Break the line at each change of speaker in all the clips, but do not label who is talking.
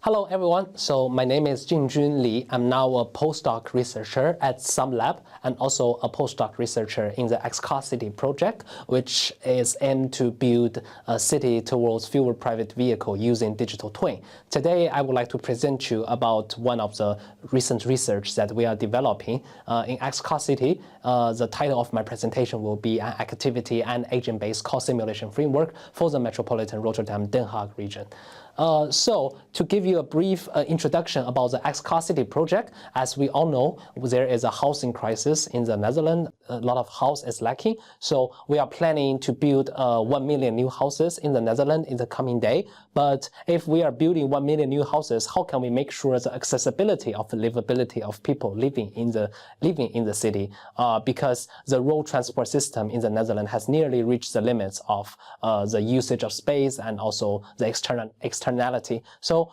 Hello everyone, so my name is Jingjun Li. I'm now a postdoc researcher at some lab and also a postdoc researcher in the XCarCity project, which is aimed to build a city towards fewer private vehicles using digital twin. Today I would like to present you about one of the recent research that we are developing in XCarCity. The title of my presentation will be an activity and agent-based cost simulation framework for the Metropolitan Rotterdam Den Haag region. So to give you a brief introduction about the XCarCity project, as we all know, there is a housing crisis in the Netherlands. A lot of house is lacking. So we are planning to build 1 million new houses in the Netherlands in the coming day. But if we are building 1 million new houses, how can we make sure the accessibility of the livability of people living in the city? Because the road transport system in the Netherlands has nearly reached the limits of the usage of space and also the externality. So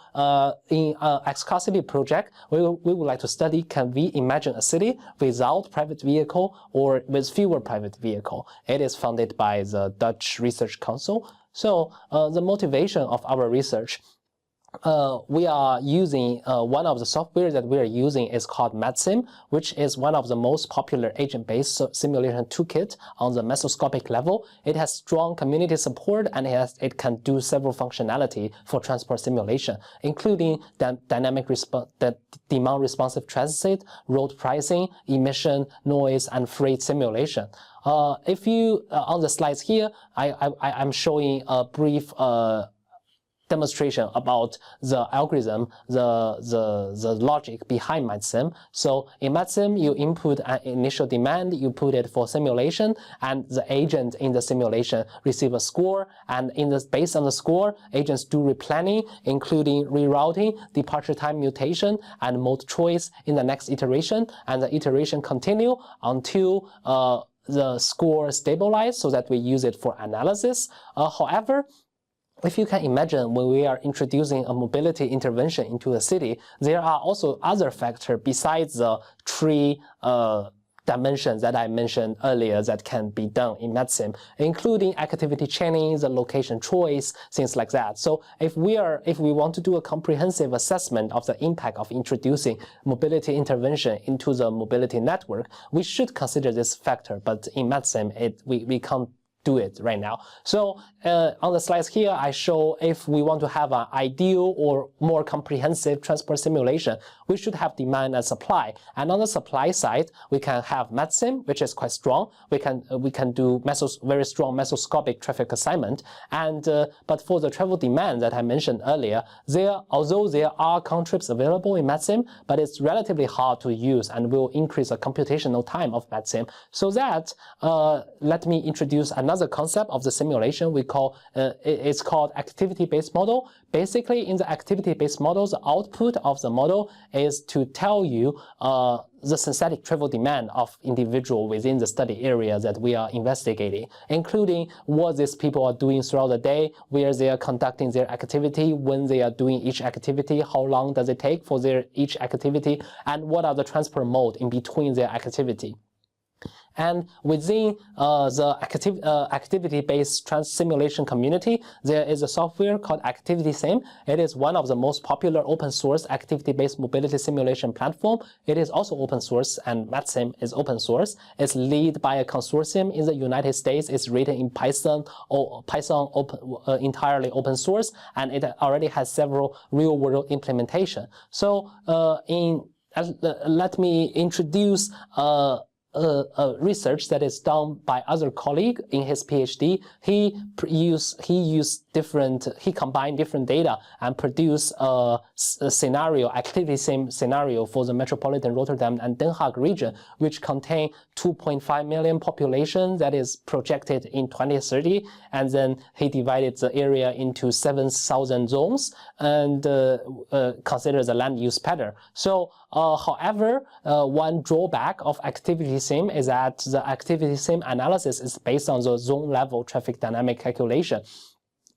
in XCarCity project, we would like to study, can we imagine a city without private vehicle or with fewer private vehicle? It is funded by the Dutch Research Council. So the motivation of our research, we are using one of the software that we are using is called MatSim, which is one of the most popular agent-based simulation toolkit on the mesoscopic level. It has strong community support and it can do several functionality for transport simulation, including dynamic demand responsive transit, road pricing, emission, noise, and freight simulation. If you on the slides here, I'm showing a brief demonstration about the algorithm, the logic behind MatSim. So in MatSim, you input an initial demand, you put it for simulation, and the agent in the simulation receive a score, and based on the score, agents do replanning, including rerouting, departure time mutation, and mode choice in the next iteration, and the iteration continue until the score stabilizes so that we use it for analysis. However, if you can imagine, when we are introducing a mobility intervention into a city, there are also other factors besides the three dimensions that I mentioned earlier that can be done in MatSim, including activity chaining, the location choice, things like that. So if we want to do a comprehensive assessment of the impact of introducing mobility intervention into the mobility network, we should consider this factor. But in MatSim, we can't do it right now. So on the slides here, I show if we want to have an ideal or more comprehensive transport simulation, we should have demand and supply. And on the supply side, we can have MatSim, which is quite strong. We can do very strong mesoscopic traffic assignment. And but for the travel demand that I mentioned earlier, although there are contrips available in MatSim, but it's relatively hard to use and will increase the computational time of MatSim. So that let me introduce another concept of the simulation we call it's called activity-based model. Basically, in the activity-based model, the output of the model is to tell you the synthetic travel demand of individual within the study area that we are investigating, including what these people are doing throughout the day, where they are conducting their activity, when they are doing each activity, how long does it take for each activity, and what are the transport mode in between their activity. And within the activity-based simulation community, there is a software called ActivitySim. It is one of the most popular open-source activity-based mobility simulation platform. It is also open source, and MatSim is open source. It's led by a consortium in the United States. It's written in Python, or Python entirely open source, and it already has several real-world implementation. So let me introduce research that is done by other colleague in his PhD. He combined different data and produced a scenario, activity-sim scenario for the Metropolitan Rotterdam and Den Haag region, which contain 2.5 million population that is projected in 2030. And then he divided the area into 7,000 zones and considers the land use pattern. So, however, one drawback of ActivitySim is that the ActivitySim analysis is based on the zone level traffic dynamic calculation,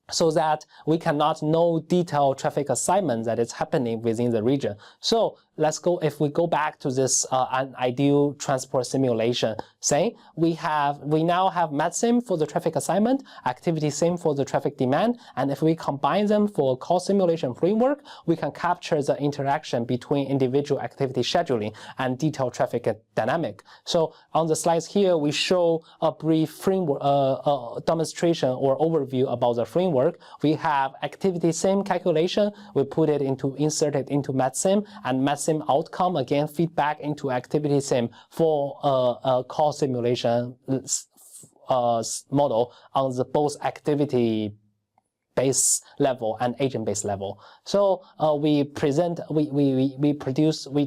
so that we cannot know detailed traffic assignment that is happening within the region. So if we go back to this an ideal transport simulation, say we now have MATSIM for the traffic assignment, activity sim for the traffic demand, and if we combine them for a call simulation framework, we can capture the interaction between individual activity scheduling and detailed traffic dynamic. So on the slides here, we show a brief framework demonstration or overview about the framework. We have activity sim calculation. We insert it into MATSIM, and MATSIM outcome again feedback into activity sim for a call simulation model on the both activity base level and agent base level. So we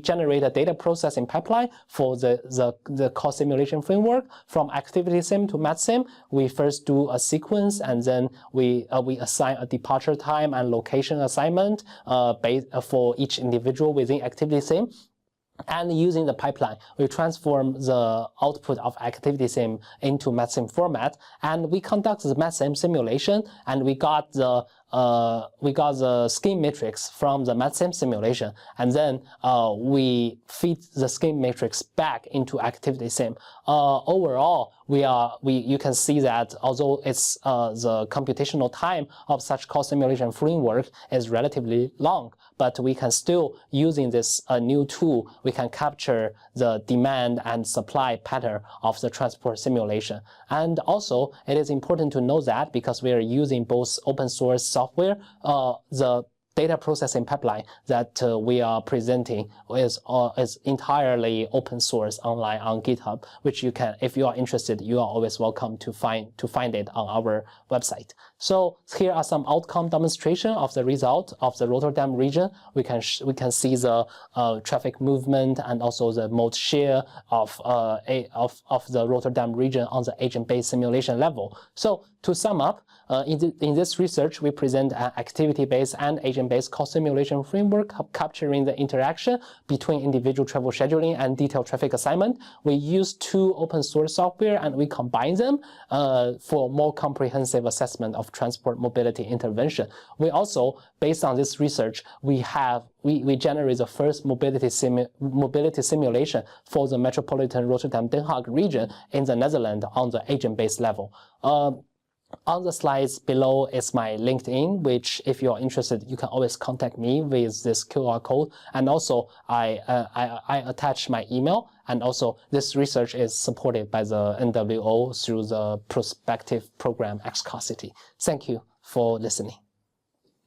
generate a data processing pipeline for the call simulation framework from activity sim to MATSIM. We first do a sequence, and then we assign a departure time and location assignment for each individual within activity sim. And using the pipeline, we transform the output of activity sim into MATSIM format, and we conduct the MATSIM simulation, and we got the scheme matrix from the MATSIM simulation, and then we feed the scheme matrix back into activity sim. Overall, you can see that although it's the computational time of such call simulation framework is relatively long, but we can still, using this new tool, we can capture the demand and supply pattern of the transport simulation. And also, it is important to know that because we are using both open source software, the data processing pipeline that we are presenting is entirely open source online on GitHub, which you can, if you are interested, you are always welcome to find it on our website. So here are some outcome demonstration of the result of the Rotterdam region. We can see the traffic movement and also the mode share of the Rotterdam region on the agent-based simulation level. So to sum up, in this research, we present an activity-based and agent-based call simulation framework capturing the interaction between individual travel scheduling and detailed traffic assignment. We use two open source software and we combine them for more comprehensive assessment of transport mobility intervention. We also, based on this research, we generate the first mobility simulation for the Metropolitan Rotterdam Den Haag region in the Netherlands on the agent-based level. On the slides below is my LinkedIn, which if you're interested, you can always contact me with this QR code. And also I attach my email. And also this research is supported by the NWO through the prospective program Xcosity. Thank you for listening.